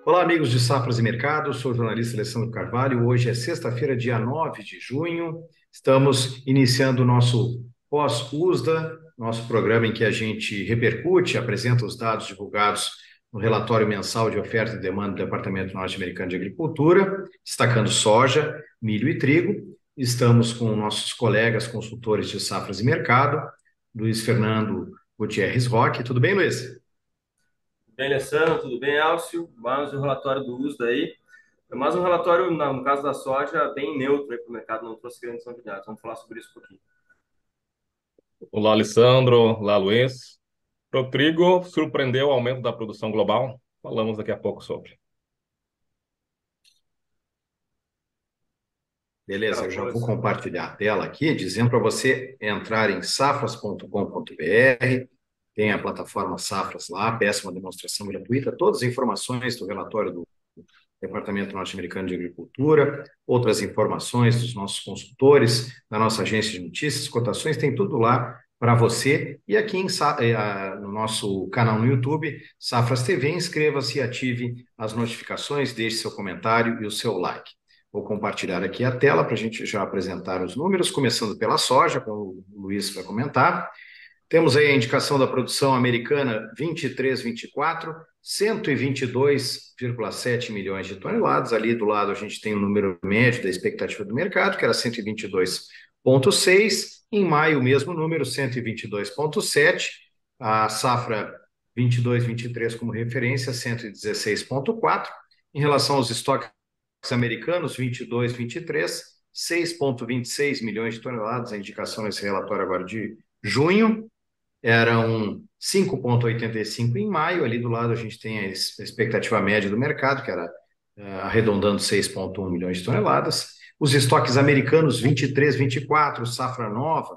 Olá, amigos de Safras e Mercado, sou o jornalista Alessandro Carvalho. Hoje é sexta-feira, dia 9 de junho. Estamos iniciando o nosso pós-USDA, nosso programa em que a gente repercute, apresenta os dados divulgados no relatório mensal de oferta e demanda do Departamento Norte-Americano de Agricultura, destacando soja, milho e trigo. Estamos com nossos colegas consultores de Safras e Mercado, Luiz Fernando Gutierrez Roque. Tudo bem, Luiz? Bem, Alessandro, tudo bem, Álcio? Mais um relatório do uso daí. É mais um relatório, no caso da soja, bem neutro para o mercado, não trouxe grandes novidades. Vamos falar sobre isso um pouquinho. Olá, Alessandro. Olá, Luiz. Rodrigo, surpreendeu o aumento da produção global? Falamos daqui a pouco sobre. Beleza, Cara, eu já boa. vou compartilhar a tela aqui, dizendo para você entrar em safras.com.br, tem a plataforma Safras lá, peça uma demonstração gratuita, todas as informações do relatório do Departamento Norte-Americano de Agricultura, outras informações dos nossos consultores, da nossa agência de notícias, cotações, tem tudo lá para você. E aqui no nosso canal no YouTube, Safras TV, inscreva-se e ative as notificações, deixe seu comentário e o seu like. Vou compartilhar aqui a tela para a gente já apresentar os números, começando pela soja, como o Luiz vai comentar. Temos aí a indicação da produção americana 23-24, 122,7 milhões de toneladas. Ali do lado a gente tem o número médio da expectativa do mercado, que era 122,6. Em maio, o mesmo número, 122,7. A safra 22-23 como referência, 116,4. Em relação aos estoques americanos, 22-23, 6,26 milhões de toneladas. A indicação nesse relatório agora de junho eram 5,85 em maio. Ali do lado a gente tem a expectativa média do mercado, que era arredondando 6,1 milhões de toneladas. Os estoques americanos 23, 24, safra nova,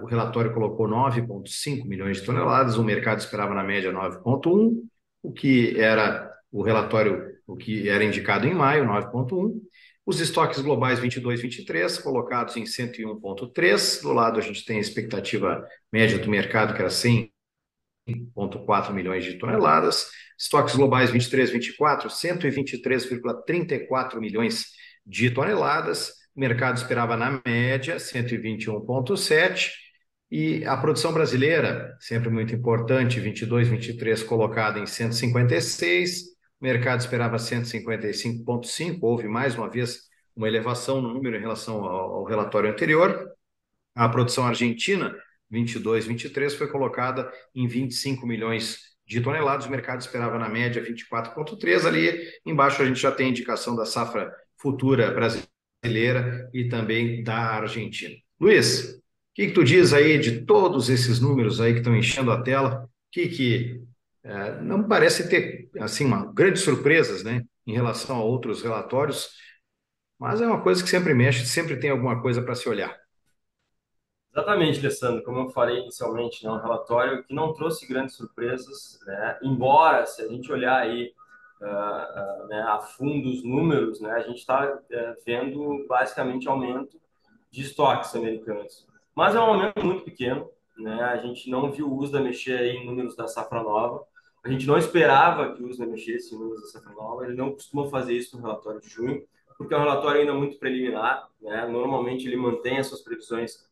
o relatório colocou 9,5 milhões de toneladas, o mercado esperava na média 9,1, o que era o relatório, o que era indicado em maio, 9,1. Os estoques globais 22, 23, colocados em 101,3. Do lado a gente tem a expectativa média do mercado, que era 100,4 milhões de toneladas. Estoques globais 23, 24, 123,34 milhões de toneladas. O mercado esperava na média 121,7. E a produção brasileira, sempre muito importante, 22, 23, colocada em 156. O mercado esperava 155,5. Houve mais uma vez uma elevação no número em relação ao relatório anterior. A produção argentina, 22, 23, foi colocada em 25 milhões de toneladas. O mercado esperava na média 24,3. Ali embaixo a gente já tem a indicação da safra futura brasileira e também da Argentina. Luiz, o que tu diz aí de todos esses números aí que estão enchendo a tela? Não parece ter assim uma grandes surpresas, né, em relação a outros relatórios, mas é uma coisa que sempre mexe, sempre tem alguma coisa para se olhar. Exatamente, Alessandro. Como eu falei inicialmente, né, um relatório que não trouxe grandes surpresas, né? Embora, se a gente olhar aí né, a fundo os números, né, a gente está vendo basicamente aumento de estoques americanos. Mas é um aumento muito pequeno, né? A gente não viu o USDA mexer aí em números da safra nova. A gente não esperava que o USDA mexesse em números da safra nova. Ele não costuma fazer isso no relatório de junho, porque é um relatório ainda muito preliminar, né? Normalmente ele mantém as suas previsões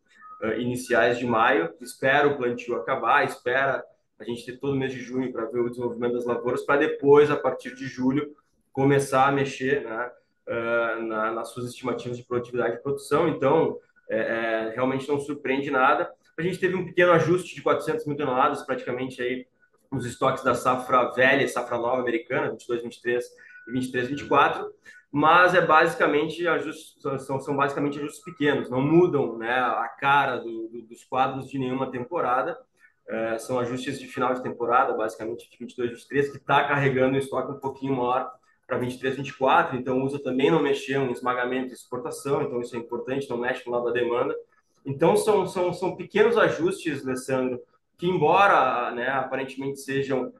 iniciais de maio, espera o plantio acabar, espera a gente ter todo o mês de junho para ver o desenvolvimento das lavouras, para depois, a partir de julho, começar a mexer, né, nas suas estimativas de produtividade e produção. Então, realmente não surpreende nada. A gente teve um pequeno ajuste de 400 mil toneladas, praticamente aí nos estoques da safra velha e safra nova americana, 22, 23 e 23, 24, mas é basicamente ajustes, são basicamente ajustes pequenos, não mudam, né, a cara dos quadros de nenhuma temporada. São ajustes de final de temporada, basicamente de 22, 23, que está carregando o estoque um pouquinho maior para 23, 24, então usa também não mexer em esmagamento e exportação, então isso é importante, não mexe no lado da demanda. Então são pequenos ajustes, Alessandro, que embora, né, aparentemente sejam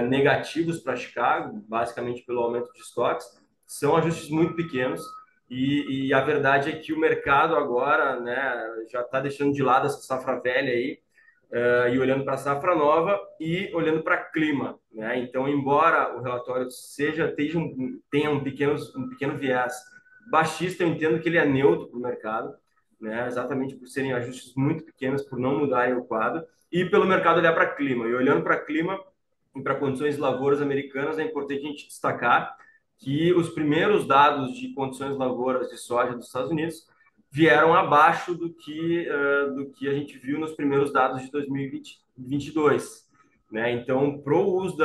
negativos para Chicago, basicamente pelo aumento de estoques, são ajustes muito pequenos e a verdade é que o mercado agora, né, já está deixando de lado essa safra velha aí e olhando para a safra nova e olhando para clima, né? Então, embora o relatório tenha um pequeno viés baixista, eu entendo que ele é neutro para o mercado, né? Exatamente por serem ajustes muito pequenos, por não mudarem o quadro, e pelo mercado olhar para clima. E olhando para clima e para condições de lavouras americanas, é importante a gente destacar que os primeiros dados de condições de lavouras de soja dos Estados Unidos vieram abaixo do que a gente viu nos primeiros dados de 2022, né? Então, para o uso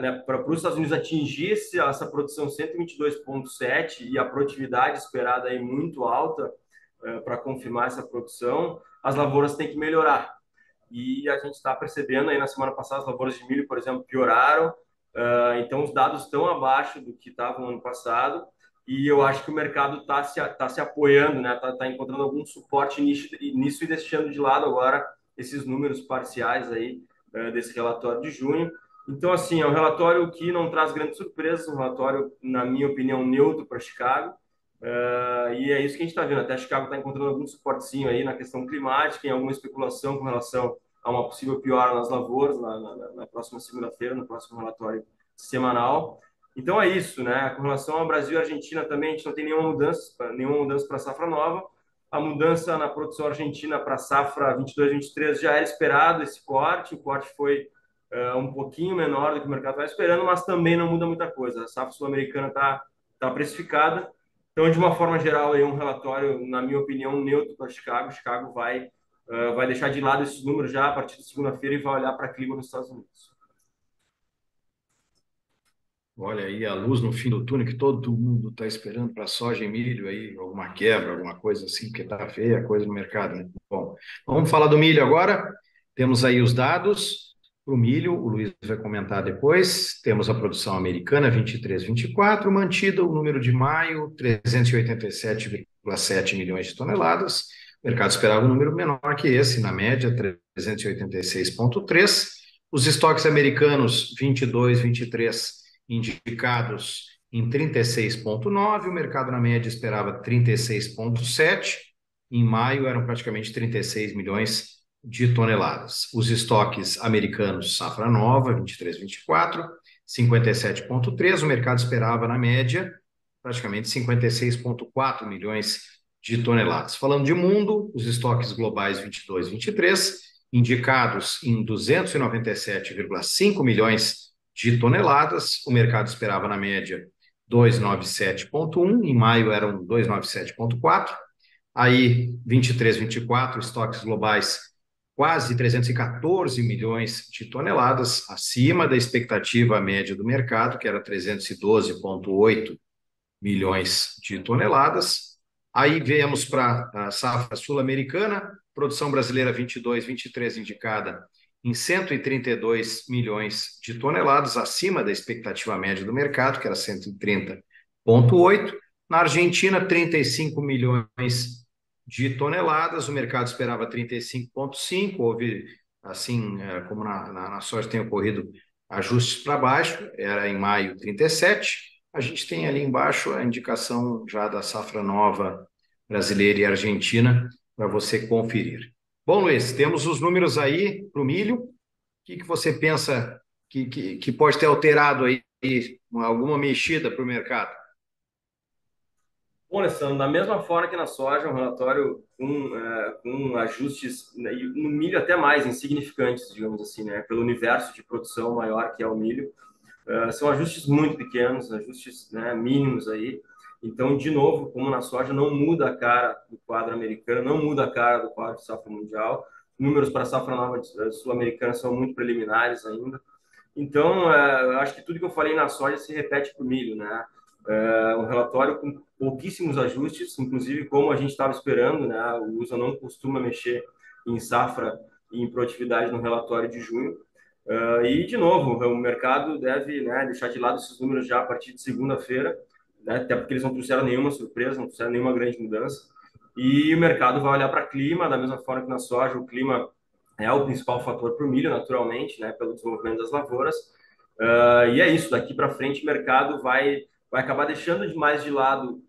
né, para os Estados Unidos atingir essa produção 122,7 e a produtividade esperada aí muito alta para confirmar essa produção, as lavouras têm que melhorar. E a gente está percebendo aí na semana passada, as lavouras de milho, por exemplo, pioraram. Então, os dados estão abaixo do que estavam no ano passado. E eu acho que o mercado tá se apoiando, né? Tá encontrando algum suporte nisso e deixando de lado agora esses números parciais aí desse relatório de junho. Então, assim, é um relatório que não traz grandes surpresas, um relatório, na minha opinião, neutro para Chicago. E é isso que a gente está vendo. Até Chicago está encontrando algum suportezinho aí na questão climática, em alguma especulação com relação a uma possível piora nas lavouras na próxima segunda-feira, no próximo relatório semanal. Então é isso, né? Com relação ao Brasil e Argentina também, a gente não tem nenhuma mudança para a safra nova. A mudança na produção argentina para a safra 22-23 já era esperado esse corte. O corte foi um pouquinho menor do que o mercado estava esperando, mas também não muda muita coisa. A safra sul-americana tá precificada. Então, de uma forma geral, aí um relatório, na minha opinião, neutro para Chicago. Chicago vai deixar de lado esses números já a partir de segunda-feira e vai olhar para clima nos Estados Unidos. Olha aí a luz no fim do túnel que todo mundo está esperando para soja e milho aí, alguma quebra, alguma coisa assim, porque está feia a coisa no mercado, né? Bom, vamos falar do milho agora. Temos aí os dados para o milho, o Luiz vai comentar depois. Temos a produção americana 23-24, mantido o número de maio, 387,7 milhões de toneladas. O mercado esperava um número menor que esse, na média, 386,3. Os estoques americanos 22-23 indicados em 36,9, o mercado na média esperava 36,7, em maio eram praticamente 36 milhões de toneladas. Os estoques americanos, safra nova, 23-24, 57,3, o mercado esperava na média praticamente 56,4 milhões de toneladas. Falando de mundo, os estoques globais 22-23, indicados em 297,5 milhões de toneladas, o mercado esperava na média 297,1, em maio eram 297,4, aí 23-24, estoques globais quase 314 milhões de toneladas, acima da expectativa média do mercado, que era 312,8 milhões de toneladas. Aí viemos para a safra sul-americana, produção brasileira 22-23 indicada em 132 milhões de toneladas, acima da expectativa média do mercado, que era 130,8. Na Argentina, 35 milhões de toneladas, o mercado esperava 35,5. Houve, assim, como na soja tem ocorrido ajustes para baixo, era em maio 37. A gente tem ali embaixo a indicação já da safra nova brasileira e argentina para você conferir. Bom, Luiz, temos os números aí para o milho. O que você pensa que pode ter alterado aí alguma mexida para o mercado? Bom, Alessandro, da mesma forma que na soja, um relatório com ajustes, né, e no milho até mais insignificantes, digamos assim, né, pelo universo de produção maior que é o milho. São ajustes muito pequenos, ajustes, né, mínimos aí. Então, de novo, como na soja, não muda a cara do quadro americano, não muda a cara do quadro de safra mundial. Números para a safra nova sul-americana são muito preliminares ainda. Então, eu acho que tudo que eu falei na soja se repete para o milho, né? Um relatório com pouquíssimos ajustes, inclusive como a gente estava esperando, né? O USA não costuma mexer em safra e em produtividade no relatório de junho. E, de novo, o mercado deve, né, deixar de lado esses números já a partir de segunda-feira, né? Até porque eles não trouxeram nenhuma surpresa, não trouxeram nenhuma grande mudança. E o mercado vai olhar para o clima, da mesma forma que na soja, o clima é o principal fator para o milho, naturalmente, né, pelo desenvolvimento das lavouras. E é isso, daqui para frente o mercado vai acabar deixando mais de lado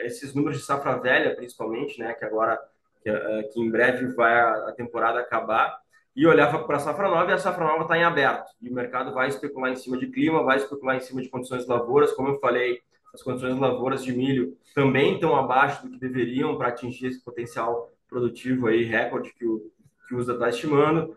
esses números de safra velha, principalmente, né, que agora, que em breve vai a temporada acabar, e olhar para a safra nova, e a safra nova está em aberto. E o mercado vai especular em cima de clima, vai especular em cima de condições de lavouras. Como eu falei, as condições de lavouras de milho também estão abaixo do que deveriam para atingir esse potencial produtivo aí, recorde que o USDA está estimando.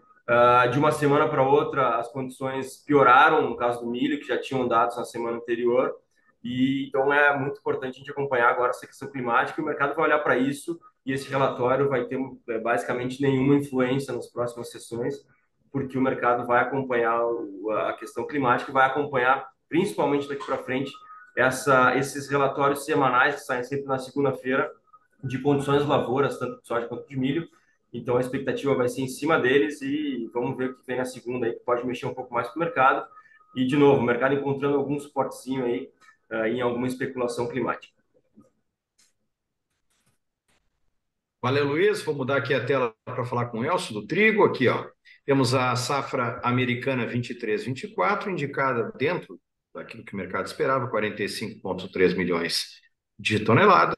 De uma semana para outra, as condições pioraram, no caso do milho, que já tinham dados na semana anterior. E então é muito importante a gente acompanhar agora essa questão climática, e o mercado vai olhar para isso, e esse relatório vai ter basicamente nenhuma influência nas próximas sessões, porque o mercado vai acompanhar a questão climática e vai acompanhar, principalmente daqui para frente, esses relatórios semanais que saem sempre na segunda-feira de condições de lavouras, tanto de soja quanto de milho. Então a expectativa vai ser em cima deles, e vamos ver o que vem na segunda aí, que pode mexer um pouco mais com o mercado. E, de novo, o mercado encontrando algum suportezinho aí em alguma especulação climática. Valeu, Luiz. Vou mudar aqui a tela para falar com o Elcio do trigo. Aqui, ó. Temos a safra americana 23-24, indicada dentro daquilo que o mercado esperava, 45,3 milhões de toneladas.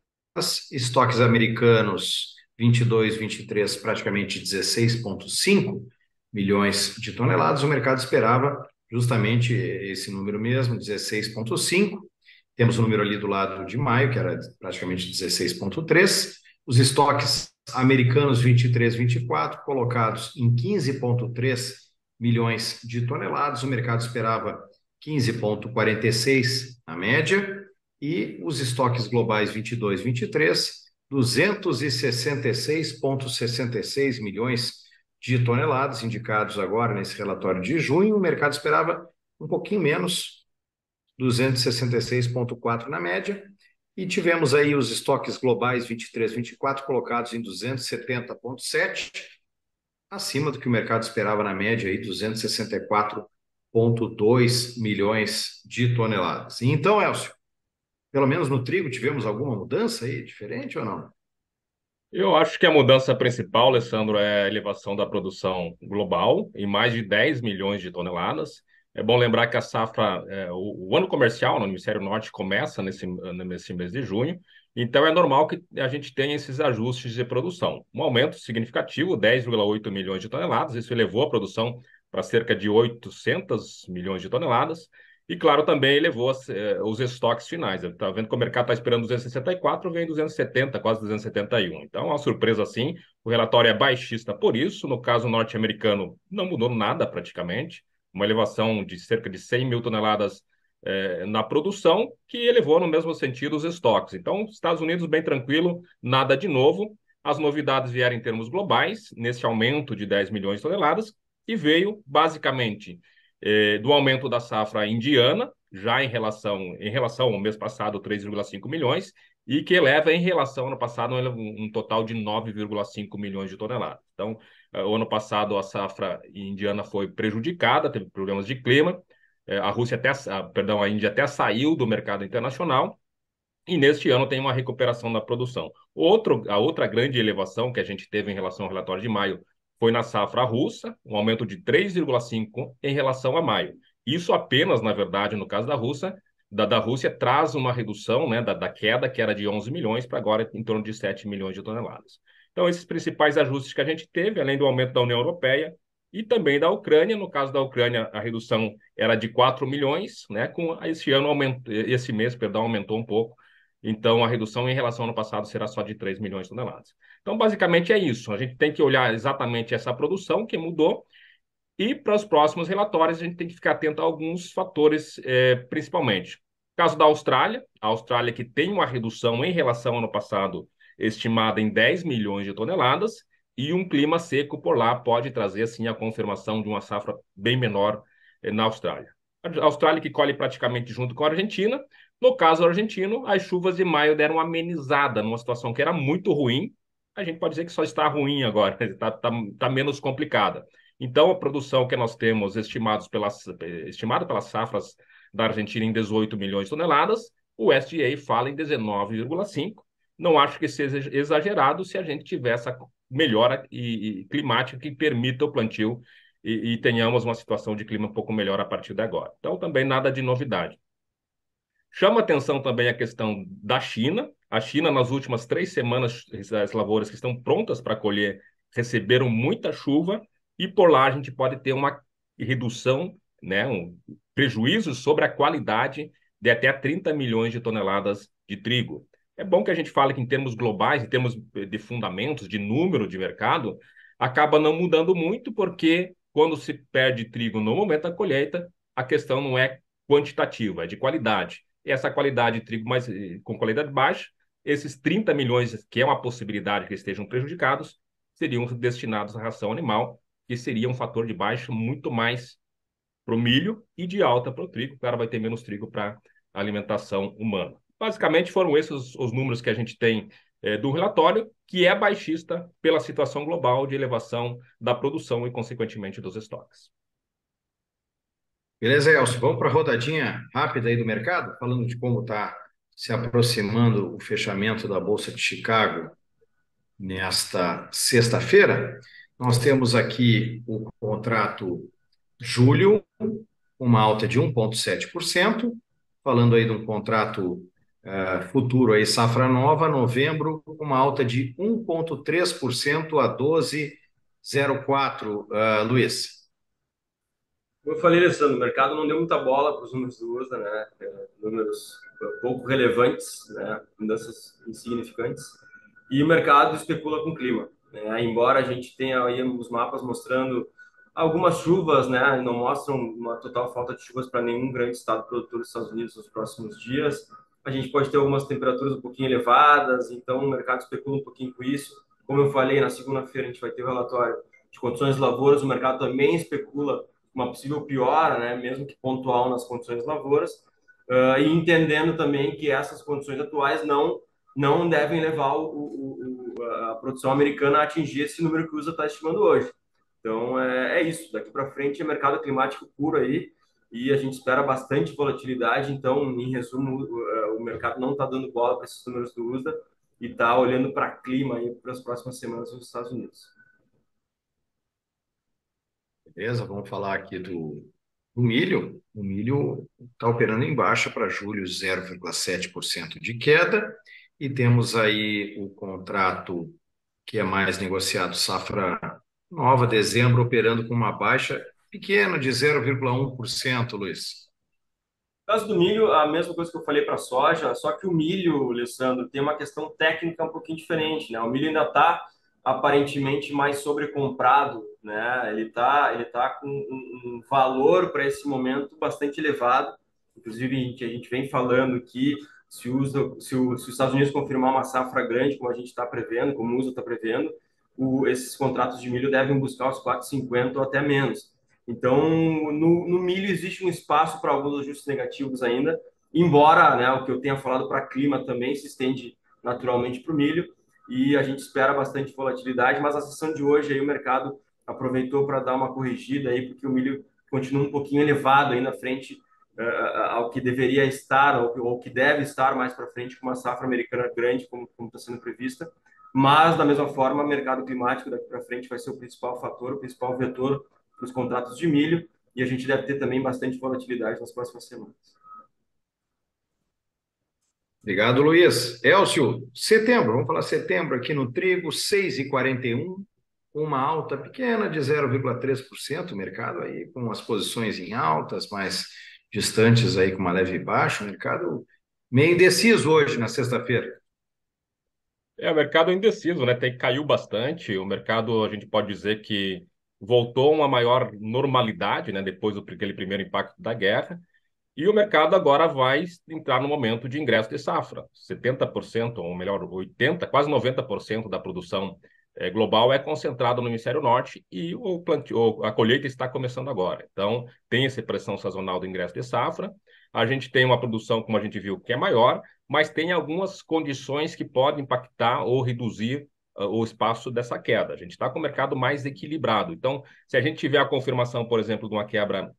Estoques americanos 22-23, praticamente 16,5 milhões de toneladas. O mercado esperava justamente esse número mesmo, 16,5. Temos o número ali do lado de maio, que era praticamente 16,3. Os estoques americanos 23-24, colocados em 15,3 milhões de toneladas. O mercado esperava 15,46 na média. E os estoques globais 22-23, 266,66 milhões de toneladas, indicados agora nesse relatório de junho. O mercado esperava um pouquinho menos, 266,4 na média. E tivemos aí os estoques globais 23-24 colocados em 270,7, acima do que o mercado esperava na média, aí 264,2 milhões de toneladas. E então, Elcio, pelo menos no trigo tivemos alguma mudança aí, diferente ou não? Eu acho que a mudança principal, Alessandro, é a elevação da produção global em mais de 10 milhões de toneladas. É bom lembrar que a safra, o ano comercial no Hemisfério Norte começa nesse mês de junho, então é normal que a gente tenha esses ajustes de produção. Um aumento significativo, 10,8 milhões de toneladas, isso elevou a produção para cerca de 800 milhões de toneladas. E, claro, também elevou os estoques finais. Está vendo que o mercado está esperando 264, vem 270, quase 271. Então, é uma surpresa assim. O relatório é baixista por isso. No caso norte-americano, não mudou nada praticamente. Uma elevação de cerca de 100 mil toneladas na produção, que elevou no mesmo sentido os estoques. Então, Estados Unidos bem tranquilo, nada de novo. As novidades vieram em termos globais, nesse aumento de 10 milhões de toneladas, e veio basicamente do aumento da safra indiana, já em relação ao mês passado, 3,5 milhões, e que eleva em relação ao ano passado um total de 9,5 milhões de toneladas. Então, o ano passado a safra indiana foi prejudicada, teve problemas de clima, a Índia até saiu do mercado internacional, e neste ano tem uma recuperação da produção. A outra grande elevação que a gente teve em relação ao relatório de maio foi na safra russa, um aumento de 3,5 em relação a maio. Isso apenas, na verdade, no caso da Rússia, traz uma redução, né, da queda, que era de 11 milhões, para agora em torno de 7 milhões de toneladas. Então, esses principais ajustes que a gente teve, além do aumento da União Europeia e também da Ucrânia. No caso da Ucrânia, a redução era de 4 milhões, né, esse mês, aumentou um pouco. Então, a redução em relação ao ano passado será só de 3 milhões de toneladas. Então, basicamente é isso. A gente tem que olhar exatamente essa produção que mudou, e para os próximos relatórios a gente tem que ficar atento a alguns fatores, principalmente. Caso da Austrália, a Austrália que tem uma redução em relação ao ano passado estimada em 10 milhões de toneladas, e um clima seco por lá pode trazer, assim, a confirmação de uma safra bem menor na Austrália. A Austrália que colhe praticamente junto com a Argentina. No caso argentino, as chuvas de maio deram uma amenizada numa situação que era muito ruim. A gente pode dizer que só está ruim agora, está menos complicada. Então, a produção que nós temos estimada pelas safras da Argentina em 18 milhões de toneladas, o USDA fala em 19,5. Não acho que seja exagerado se a gente tiver essa melhora climática que permita o plantio e tenhamos uma situação de clima um pouco melhor a partir de agora. Então, também nada de novidade. Chama atenção também a questão da China. A China, nas últimas 3 semanas, as lavouras que estão prontas para colher receberam muita chuva, e por lá a gente pode ter uma redução, né, um prejuízo sobre a qualidade de até 30 milhões de toneladas de trigo. É bom que a gente fale que em termos globais, em termos de fundamentos, de número de mercado, acaba não mudando muito, porque quando se perde trigo no momento da colheita, a questão não é quantitativa, é de qualidade. E essa qualidade de trigo mais, com qualidade baixa, esses 30 milhões, que é uma possibilidade que estejam prejudicados, seriam destinados à ração animal, que seria um fator de baixa muito mais para o milho e de alta para o trigo. O cara vai ter menos trigo para alimentação humana. Basicamente, foram esses os números que a gente tem do relatório, que é baixista pela situação global de elevação da produção e, consequentemente, dos estoques. Beleza, Elcio? Vamos para a rodadinha rápida aí do mercado, falando de como está se aproximando o fechamento da Bolsa de Chicago nesta sexta-feira. Nós temos aqui o contrato julho, uma alta de 1,7%, falando aí de um contrato futuro aí, safra nova, novembro, uma alta de 1,3% a 12,04, Luiz. Como eu falei, Alessandro, o mercado não deu muita bola para os números do USDA, né? Números pouco relevantes, né? Mudanças insignificantes. E o mercado especula com o clima, né? Embora a gente tenha aí os mapas mostrando algumas chuvas, né? Não mostram uma total falta de chuvas para nenhum grande estado produtor dos Estados Unidos nos próximos dias. A gente pode ter algumas temperaturas um pouquinho elevadas, então o mercado especula um pouquinho com isso. Como eu falei, na segunda-feira a gente vai ter o relatório de condições de lavouras, o mercado também especula uma possível piora, né, mesmo que pontual nas condições de lavouras, e entendendo também que essas condições atuais não devem levar a produção americana a atingir esse número que o USA está estimando hoje. Então, é isso. Daqui para frente é mercado climático puro aí e a gente espera bastante volatilidade. Então, em resumo, o mercado não está dando bola para esses números do USA e está olhando para clima aí para as próximas semanas nos Estados Unidos. Beleza, vamos falar aqui do milho. O milho está operando em baixa para julho, 0,7% de queda. E temos aí o contrato que é mais negociado, safra nova, dezembro, operando com uma baixa pequena de 0,1%, Luiz. No caso do milho, a mesma coisa que eu falei para a soja, só que o milho, Alessandro, tem uma questão técnica um pouquinho diferente, né? O milho ainda está aparentemente mais sobrecomprado, né? Ele tá com um valor para esse momento bastante elevado, inclusive que a gente vem falando que se os Estados Unidos confirmar uma safra grande, como a gente está prevendo, como o USA está prevendo, esses contratos de milho devem buscar os 4,50 ou até menos. Então, no milho existe um espaço para alguns ajustes negativos ainda, embora, né, o que eu tenha falado para clima também se estende naturalmente para o milho, e a gente espera bastante volatilidade, mas a sessão de hoje aí o mercado aproveitou para dar uma corrigida aí, porque o milho continua um pouquinho elevado aí na frente ao que deveria estar, ou que deve estar mais para frente com uma safra americana grande, como está sendo prevista, mas, da mesma forma, o mercado climático daqui para frente vai ser o principal fator, o principal vetor para os contratos de milho, e a gente deve ter também bastante volatilidade nas próximas semanas. Obrigado, Luiz. Elcio, setembro, vamos falar setembro aqui no trigo, 6,41, uma alta pequena de 0,3%, o mercado aí com as posições em altas, mais distantes aí com uma leve baixa, o mercado meio indeciso hoje, na sexta-feira. O mercado é indeciso, né? Caiu bastante. O mercado, a gente pode dizer que voltou a uma maior normalidade, né? Depois daquele primeiro impacto da guerra. E o mercado agora vai entrar no momento de ingresso de safra. 70%, ou melhor, 80%, quase 90% da produção global é concentrado no hemisfério norte e a colheita está começando agora. Então, tem essa pressão sazonal do ingresso de safra. A gente tem uma produção, como a gente viu, que é maior, mas tem algumas condições que podem impactar ou reduzir o espaço dessa queda. A gente está com o mercado mais equilibrado. Então, se a gente tiver a confirmação, por exemplo, de uma quebra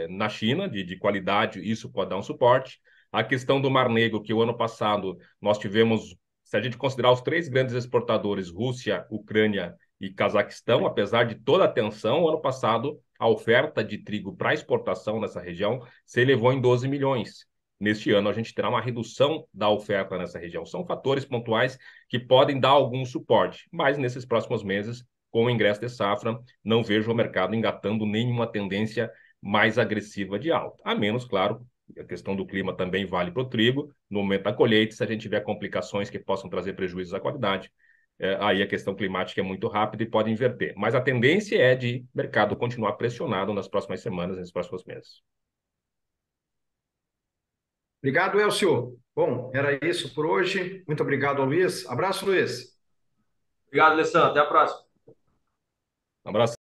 na China, de qualidade, isso pode dar um suporte. A questão do Mar Negro, que o ano passado nós tivemos, se a gente considerar os três grandes exportadores, Rússia, Ucrânia e Cazaquistão, apesar de toda a tensão, o ano passado a oferta de trigo para exportação nessa região se elevou em 12 milhões. Neste ano, a gente terá uma redução da oferta nessa região. São fatores pontuais que podem dar algum suporte, mas nesses próximos meses com o ingresso de safra, não vejo o mercado engatando nenhuma tendência mais agressiva de alta. A menos, claro, a questão do clima também vale para o trigo. No momento da colheita, se a gente tiver complicações que possam trazer prejuízos à qualidade, aí a questão climática é muito rápida e pode inverter. Mas a tendência é de mercado continuar pressionado nas próximas semanas, nos próximos meses. Obrigado, Elcio. Bom, era isso por hoje. Muito obrigado, Luiz. Abraço, Luiz. Obrigado, Alessandro. Até a próxima. Um abraço.